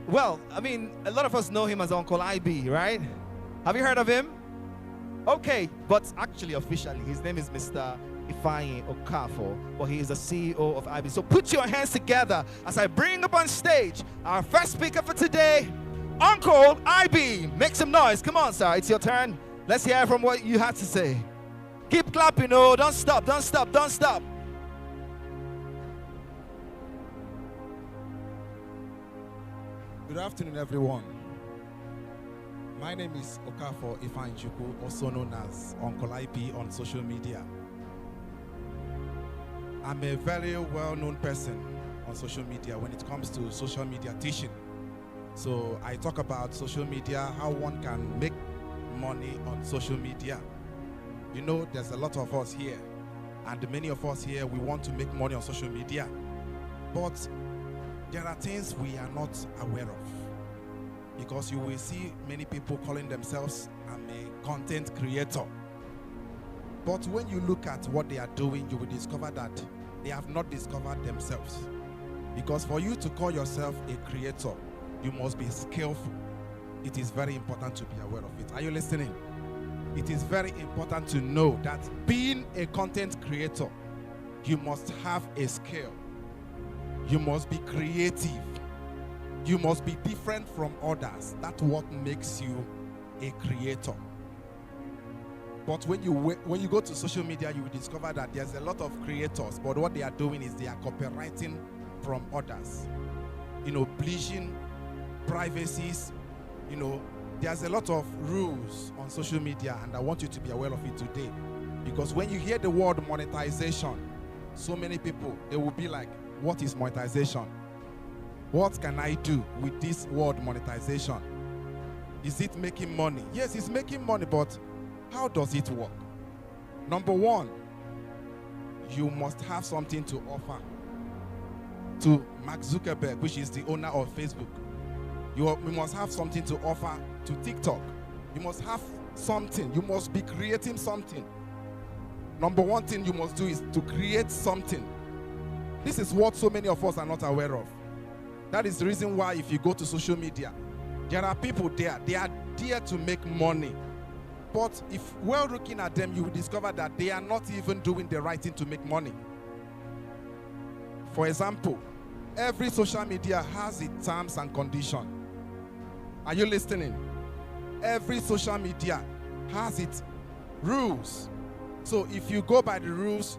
Well, I mean, a lot of us know him as Uncle IB, right? Have you heard of him? Okay, but actually, officially, his name is Mr. Ifeanyi Okafor, but he is the CEO of IB. So put your hands together as I bring up on stage our first speaker for today, Uncle IB. Make some noise. Come on, sir. It's your turn. Let's hear from what you had to say. Keep clapping, oh, don't stop, don't stop, don't stop. Good afternoon, everyone. My name is Okafor Ifeanyi, also known as Uncle IB on social media. I'm a very well-known person on social media when it comes to social media teaching. So I talk about social media, how one can make money on social media. You know, there's a lot of us here, and many of us here, we want to make money on social media. But there are things we are not aware of, because you will see many people calling themselves, I'm a content creator. But when you look at what they are doing, you will discover that they have not discovered themselves. Because for you to call yourself a creator, you must be skillful. It is very important to be aware of it. Are you listening? It is very important to know that being a content creator, you must have a skill. You must be creative. You must be different from others. That's what makes you a creator. But when you go to social media, you will discover that there's a lot of creators, but what they are doing is they are copywriting from others. You know, bleaching privacies. You know, there's a lot of rules on social media, and I want you to be aware of it today. Because when you hear the word monetization, so many people, they will be like, what is monetization? What can I do with this word monetization? Is it making money? Yes, it's making money, but how does it work? Number one, you must have something to offer to Mark Zuckerberg, which is the owner of Facebook. You must have something to offer to TikTok. You must have something. You must be creating something. Number one thing you must do is to create something. This is what so many of us are not aware of. That is the reason why if you go to social media, there are people there. They are there to make money. But if we're looking at them, you will discover that they are not even doing the right thing to make money. For example, every social media has its terms and conditions. Are you listening? Every social media has its rules. So if you go by the rules,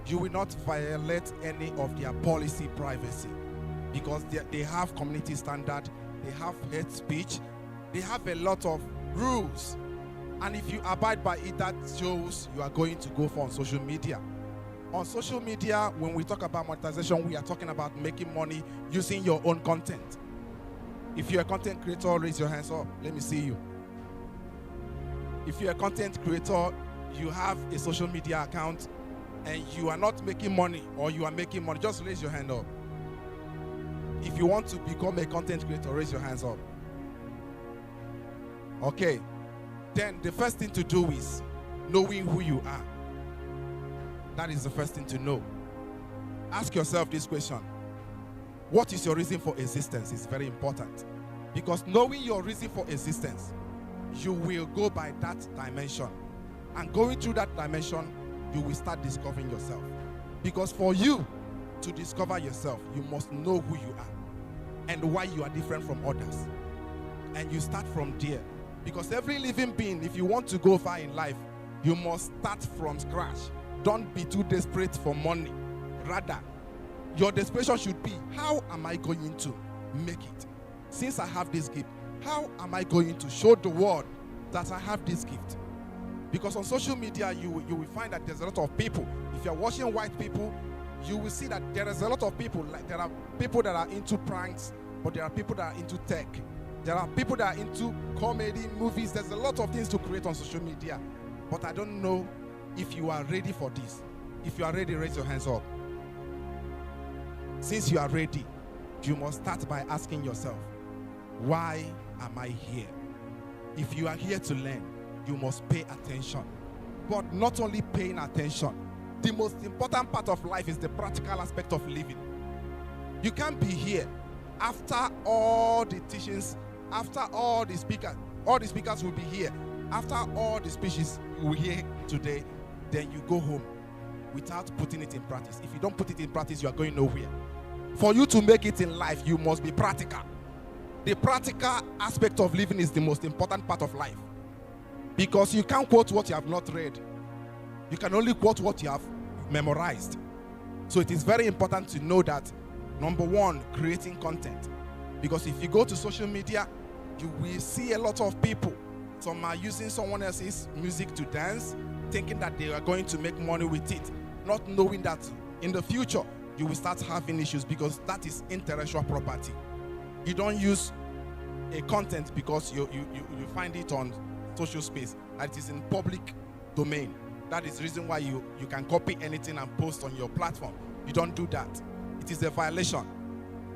you will not violate any of their policy privacy, because they have community standard, they have hate speech, they have a lot of rules. And if you abide by it, that shows you are going to go for on social media. On social media, when we talk about monetization, we are talking about making money using your own content. If you're a content creator, raise your hands up. Let me see you. If you're a content creator, you have a social media account, and you are not making money, or you are making money, just raise your hand up. If you want to become a content creator, raise your hands up. Okay. Then the first thing to do is knowing who you are. That is the first thing to know. Ask yourself this question. What is your reason for existence? It's very important. Because knowing your reason for existence, you will go by that dimension. And going through that dimension, you will start discovering yourself. Because for you to discover yourself, you must know who you are and why you are different from others. And you start from there. Because every living being, if you want to go far in life, you must start from scratch. Don't be too desperate for money. Rather, your desperation should be, how am I going to make it? Since I have this gift, how am I going to show the world that I have this gift? Because on social media, you will find that there's a lot of people. If you're watching white people, you will see that there is a lot of people. Like there are people that are into pranks, but there are people that are into tech. There are people that are into comedy, movies. There's a lot of things to create on social media. But I don't know if you are ready for this. If you are ready, raise your hands up. Since you are ready, you must start by asking yourself, why am I here? If you are here to learn, you must pay attention. But not only paying attention, the most important part of life is the practical aspect of living. You can't be here After all the teachings, after all the speakers will be here. After all the speeches you will hear today, then you go home without putting it in practice. If you don't put it in practice, you are going nowhere. For you to make it in life, you must be practical. The practical aspect of living is the most important part of life. Because you can't quote what you have not read. You can only quote what you have memorized. So it is very important to know that, number one, creating content. Because if you go to social media, you will see a lot of people. Some are using someone else's music to dance, thinking that they are going to make money with it, not knowing that in the future, you will start having issues because that is intellectual property. You don't use a content because you find it on social space, and it is in public domain. That is the reason why you can copy anything and post on your platform. You don't do that. It is a violation.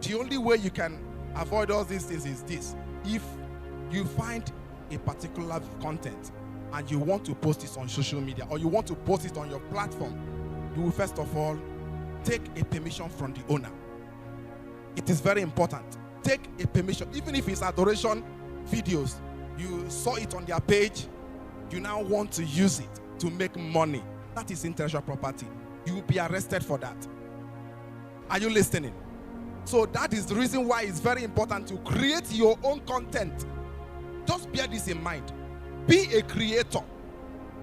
The only way you can avoid all these things is this. If you find a particular content and you want to post it on social media, or you want to post it on your platform, you will first of all take a permission from the owner. It is very important. Take a permission, even if it's adoration videos. You saw it on their page, you now want to use it to make money. That is intellectual property. You will be arrested for that. Are you listening? So that is the reason why it's very important to create your own content. Just bear this in mind. Be a creator.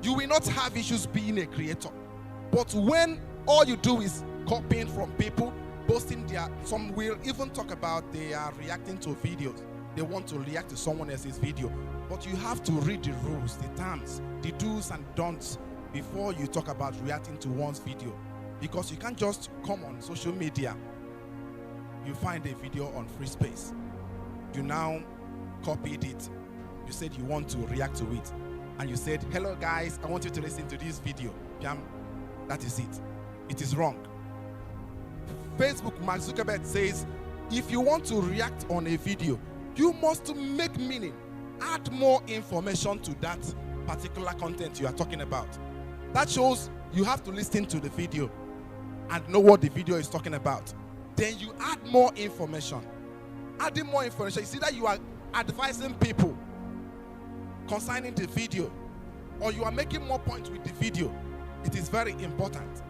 You will not have issues being a creator. But when all you do is copying from people, posting some will even talk about they are reacting to videos. They want to react to someone else's video. But you have to read the rules, the terms, the do's and don'ts before you talk about reacting to one's video. Because you can't just come on social media. You find a video on free space. You now copied it. You said you want to react to it. And you said, hello guys, I want you to listen to this video. Bam. That is it. It is wrong. Facebook, Mark Zuckerberg says, if you want to react on a video, you must make meaning. Add more information to that particular content you are talking about. That shows you have to listen to the video and know what the video is talking about. Then you add more information. Adding more information, you see that you are advising people concerning the video, or you are making more points with the video. It is very important.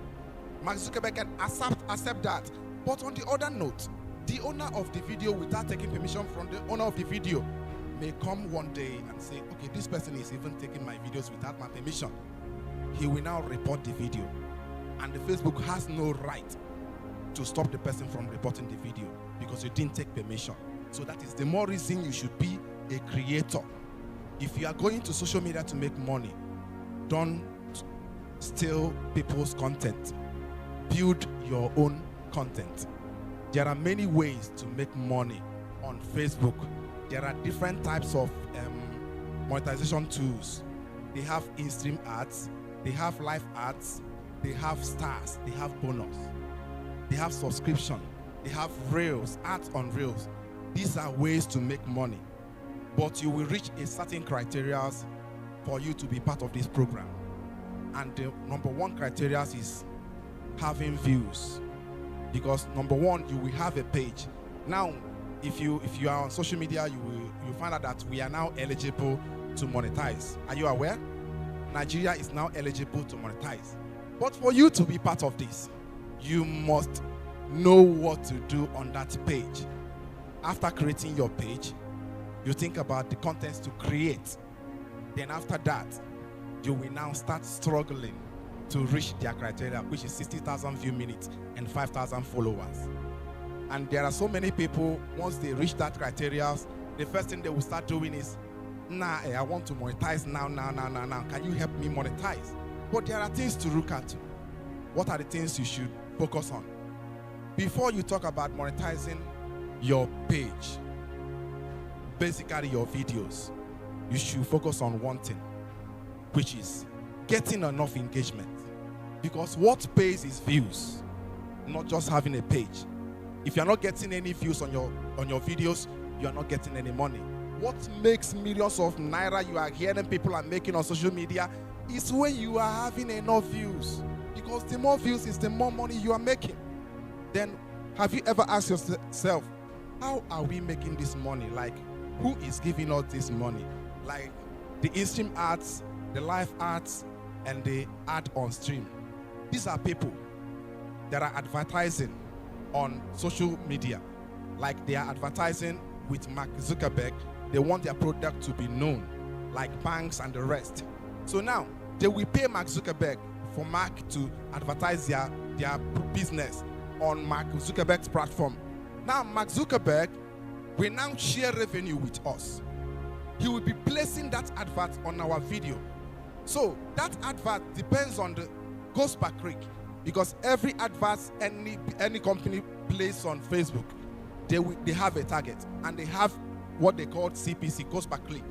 Mark Zuckerberg can accept that. But on the other note, the owner of the video, without taking permission from the owner of the video, may come one day and say, okay, this person is even taking my videos without my permission. He will now report the video. And the Facebook has no right to stop the person from reporting the video because you didn't take permission. So that is the more reason you should be a creator. If you are going to social media to make money, don't steal people's content. Build your own content. There are many ways to make money on Facebook. There are different types of monetization tools. They have in-stream ads, they have live ads, they have stars, they have bonus, they have subscription, they have reels, ads on reels. These are ways to make money. But you will reach a certain criteria for you to be part of this program. And the number one criteria is having views. Because number one, you will have a page. Now, if you are on social media, you find out that we are now eligible to monetize. Are you aware? Nigeria is now eligible to monetize. But for you to be part of this, you must know what to do on that page. After creating your page, you think about the contents to create. Then after that, you will now start struggling to reach their criteria, which is 60,000 view minutes and 5,000 followers. And there are so many people, once they reach that criteria, the first thing they will start doing is, I want to monetize now. Can you help me monetize? But there are things to look at. What are the things you should focus on? Before you talk about monetizing your page, basically your videos, you should focus on one thing, which is getting enough engagement. Because what pays is views, not just having a page. If you're not getting any views on your videos, you're not getting any money. What makes millions of naira you are hearing people are making on social media is when you are having enough views. Because the more views is the more money you are making. Then have you ever asked yourself, how are we making this money? Like, who is giving us this money? Like the in-stream ads, the live ads, and the ad on stream. These are people that are advertising on social media. Like they are advertising with Mark Zuckerberg. They want their product to be known, like banks and the rest. So now they will pay Mark Zuckerberg for Mark to advertise their business on Mark Zuckerberg's platform. Now Mark Zuckerberg will now share revenue with us. He will be placing that advert on our video. So that advert depends on the goes per click, because every advert any company places on Facebook, they have a target, and they have what they call CPC, cost per click.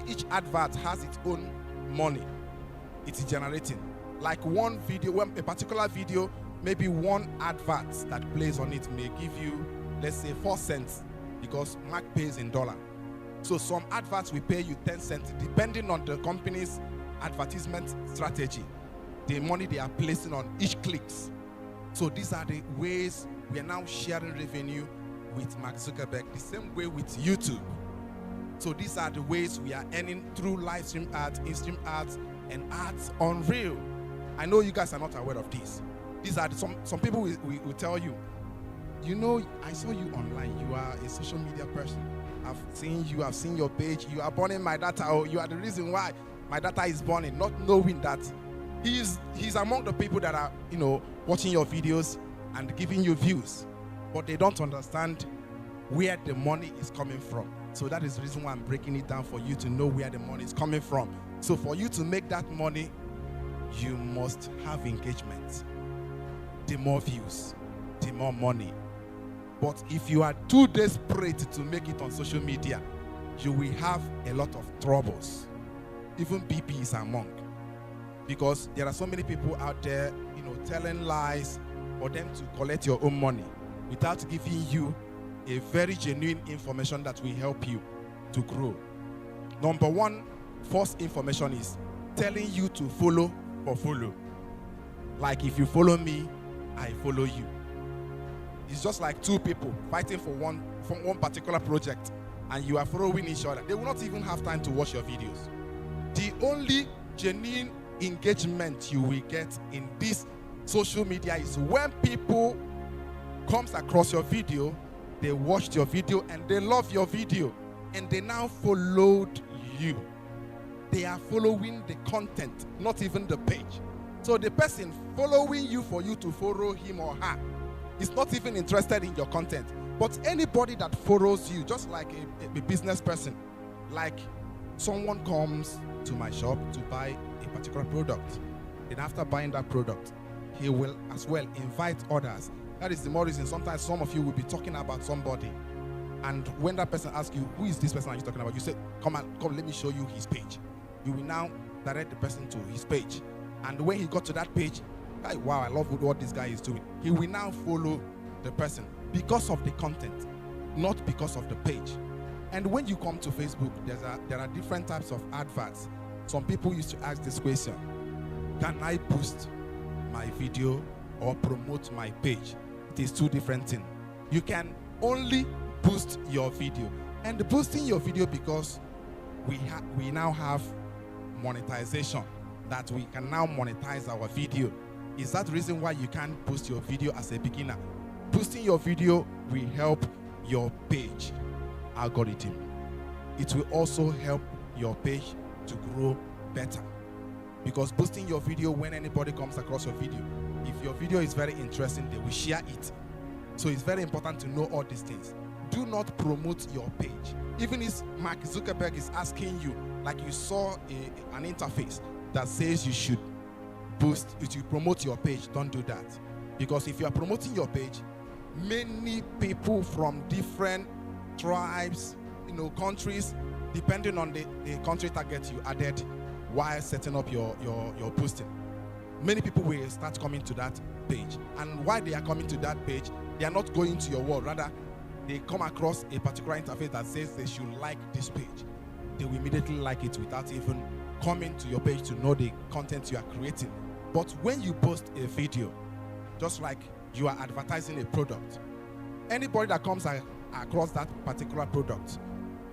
Each advert has its own money it is generating. Like one video, a particular video, maybe one advert that plays on it may give you, let's say, 4 cents, because Mark pays in dollar. So some adverts will pay you 10 cents, depending on the company's advertisement strategy, the money they are placing on each clicks. So these are the ways we are now sharing revenue with Mark Zuckerberg, the same way with YouTube. So these are the ways we are earning through live stream ads, in-stream ads, and ads on Reel. I know you guys are not aware of this. These are some people will tell you, you know, I saw you online. You are a social media person. I've seen you. I've seen your page. You are burning my data. Or you are the reason why my data is burning. Not knowing that he's among the people that are, you know, watching your videos and giving you views, but they don't understand where the money is coming from. So that is the reason why I'm breaking it down for you to know where the money is coming from. So for you to make that money, you must have engagement. The more views, the more money. But if you are too desperate to make it on social media, you will have a lot of troubles. Even BP is among. Because there are so many people out there, you know, telling lies for them to collect your own money without giving you a very genuine information that will help you to grow. Number one, false information is telling you to follow or follow. Like if you follow me, I follow you. It's just like two people fighting for one particular project, and you are following each other. They will not even have time to watch your videos. The only genuine engagement you will get in this social media is when people comes across your video, they watched your video and they love your video, and they now followed you. They are following the content, not even the page. So the person following you for you to follow him or her is not even interested in your content. But anybody that follows you, just like a business person, like someone comes to my shop to buy a particular product, then after buying that product, he will as well invite others. That is the more reason sometimes some of you will be talking about somebody, and when that person asks you, who is this person are you talking about, you say, come, let me show you his page. You will now direct the person to his page, and when he got to that page, like, wow, I love what this guy is doing, he will now follow the person because of the content, not because of the page. And when you come to Facebook, there are different types of adverts. Some people used to ask this question: can I boost my video or promote my page? It is two different things. You can only boost your video, and boosting your video, because we now have monetization, that we can now monetize our video. Is that the reason why you can't boost your video as a beginner? Boosting your video will help your page algorithm. It will also help your page to grow better, because boosting your video, when anybody comes across your video, if your video is very interesting, they will share it. So it's very important to know all these things. Do not promote your page. Even if Mark Zuckerberg is asking you, like you saw an interface that says you should promote your page, don't do that. Because if you are promoting your page, many people from different tribes, countries, depending on the country target you added while setting up your posting, many people will start coming to that page. And while they are coming to that page, they are not going to your wall. Rather, they come across a particular interface that says they should like this page. They will immediately like it without even coming to your page to know the content you are creating. But when you post a video, just like you are advertising a product, anybody that comes across that particular product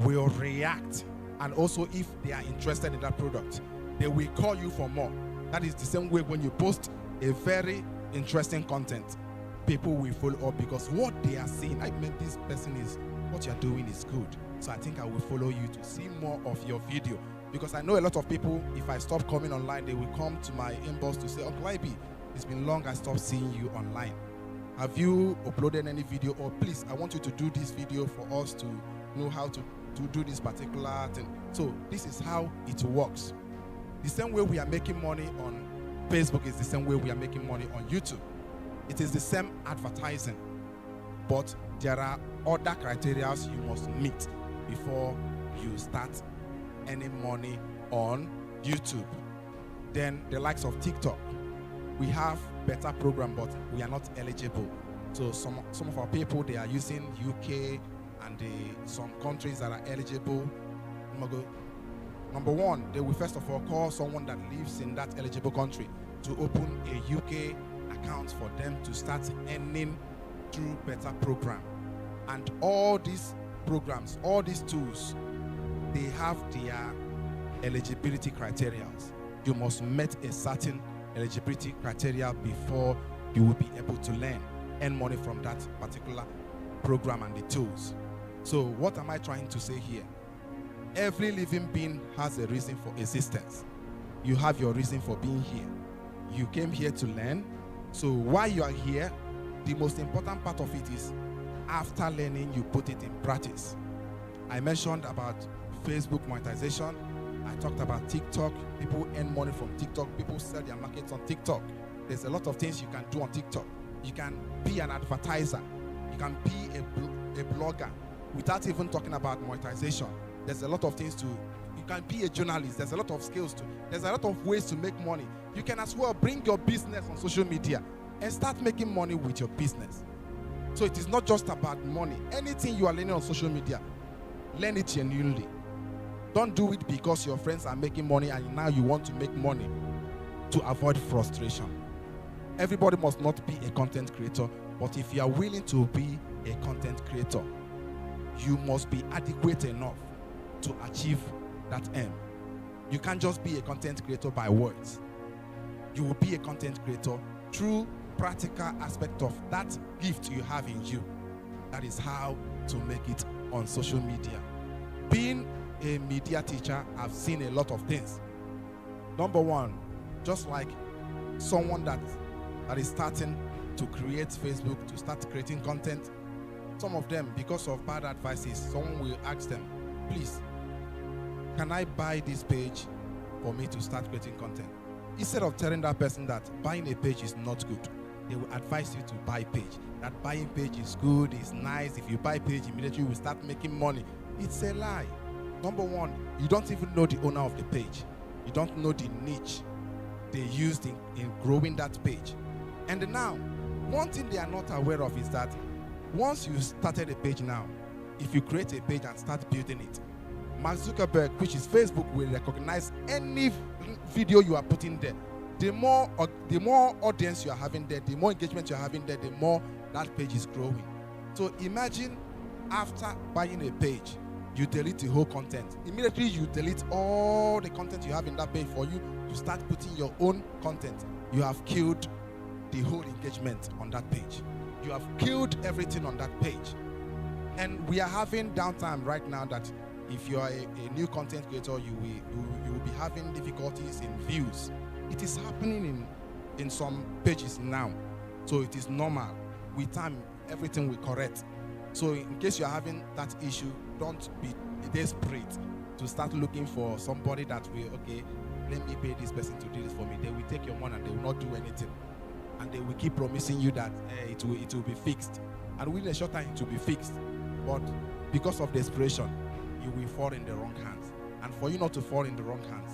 will react, and also if they are interested in that product, they will call you for more. That is the same way when you post a very interesting content, people will follow up because what they are seeing, I mean, this person is, what you're doing is good. So I think I will follow you to see more of your video. Because I know a lot of people, if I stop coming online, they will come to my inbox to say, Uncle IB, it's been long I stopped seeing you online. Have you uploaded any video? Or please, I want you to do this video for us to know how to do this particular thing. So this is how it works. The same way we are making money on Facebook is the same way we are making money on YouTube. It is the same advertising, but there are other criteria you must meet before you start earning money on YouTube. Then the likes of TikTok, we have better program, but we are not eligible. So some of our people, they are using UK and some countries that are eligible. Number one, they will first of all call someone that lives in that eligible country to open a UK account for them to start earning through better program. And all these programs, all these tools, they have their eligibility criteria. You must meet a certain eligibility criteria before you will be able to earn money from that particular program and the tools. So what am I trying to say here? Every living being has a reason for existence. You have your reason for being here. You came here to learn. So while you are here, the most important part of it is after learning, you put it in practice. I mentioned about Facebook monetization. I talked about TikTok. People earn money from TikTok. People sell their markets on TikTok. There's a lot of things you can do on TikTok. You can be an advertiser. You can be a blogger without even talking about monetization. There's a lot of things to, you can be a journalist. There's a lot of skills to, there's a lot of ways to make money. You can as well bring your business on social media and start making money with your business. So it is not just about money. Anything you are learning on social media, learn it genuinely. Don't do it because your friends are making money and now you want to make money to avoid frustration. Everybody must not be a content creator, but if you are willing to be a content creator, you must be adequate enough to achieve that aim. You can't just be a content creator by words. You will be a content creator through practical aspect of that gift you have in you. That is how to make it on social media. Being a media teacher, I've seen a lot of things. Number one, just like someone that is starting to create Facebook, to start creating content, some of them, because of bad advices, someone will ask them, please, can I buy this page for me to start creating content? Instead of telling that person that buying a page is not good, they will advise you to buy page. That buying page is good, it's nice. If you buy page, immediately you will start making money. It's a lie. Number one, you don't even know the owner of the page. You don't know the niche they used in growing that page. And now, one thing they are not aware of is that once you started a page now, if you create a page and start building it, Mark Zuckerberg, which is Facebook, will recognize any video you are putting there. The more audience you are having there, the more engagement you are having there, the more that page is growing. So imagine after buying a page, you delete the whole content. Immediately you delete all the content you have in that page for you to start putting your own content. You have killed the whole engagement on that page. You have killed everything on that page. And we are having downtime right now that if you are a new content creator, you will be having difficulties in views. It is happening in some pages now. So it is normal. With time, everything will correct. So in case you are having that issue, don't be desperate to start looking for somebody that will, okay, let me pay this person to do this for me. They will take your money and they will not do anything. And they will keep promising you that it will be fixed. And within a short time, it will be fixed. But because of desperation, you will fall in the wrong hands. And for you not to fall in the wrong hands,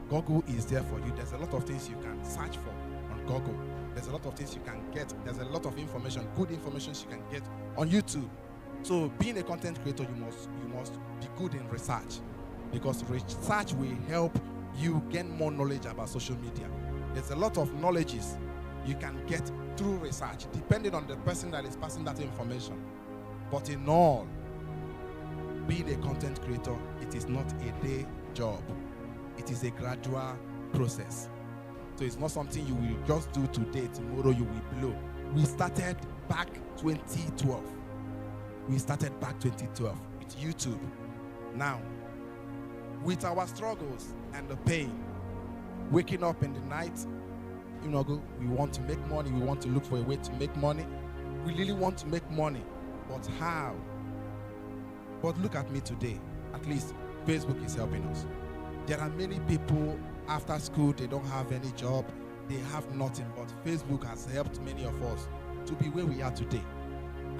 Google is there for you. There's a lot of things you can search for on Google. There's a lot of things you can get. There's a lot of information, good information you can get on YouTube. So being a content creator, you must be good in research, because research will help you gain more knowledge about social media. There's a lot of knowledges you can get through research, depending on the person that is passing that information. But in all, being a content creator, it is not a day job. It is a gradual process. So it's not something you will just do today, tomorrow you will blow. We started back 2012. We started back 2012 with YouTube. Now, with our struggles and the pain, waking up in the night, we want to make money, we want to look for a way to make money. We really want to make money, but how? But look at me today. At least Facebook is helping us. There are many people after school, they don't have any job, they have nothing, but Facebook has helped many of us to be where we are today.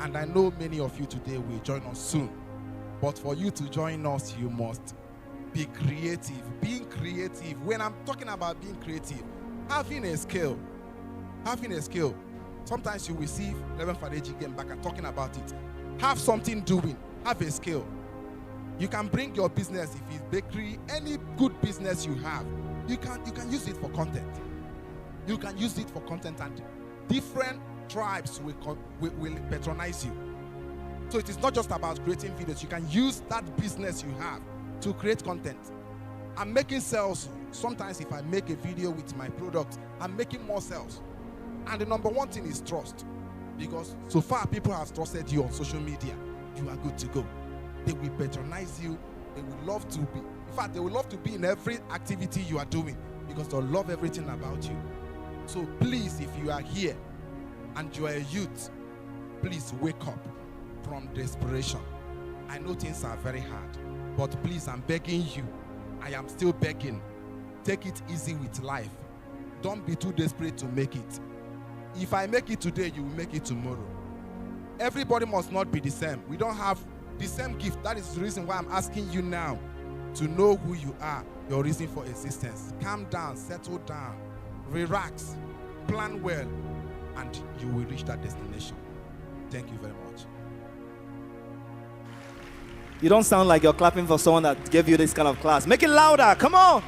And I know many of you today will join us soon. But for you to join us, you must be creative. Being creative. When I'm talking about being creative, having a skill. Sometimes you will see Reverend Fadeji again back and talking about it. Have something doing. Have a skill. You can bring your business, if it's bakery, any good business you have, you can use it for content. You can use it for content, and different tribes will patronize you. So it is not just about creating videos. You can use that business you have to create content. I'm making sales. Sometimes if I make a video with my product, I'm making more sales. And the number one thing is trust. Because so far people have trusted you on social media. You are good to go. They will patronize you. They will love to be. In fact, they will love to be in every activity you are doing because they'll love everything about you. So please, if you are here and you are a youth, please wake up from desperation. I know things are very hard, but please, I'm begging you. I am still begging. Take it easy with life. Don't be too desperate to make it. If I make it today, you will make it tomorrow. Everybody must not be the same. We don't have the same gift. That is the reason why I'm asking you now to know who you are, your reason for existence. Calm down, settle down, relax, plan well, and you will reach that destination. Thank you very much. You don't sound like you're clapping for someone that gave you this kind of class. Make it louder. Come on.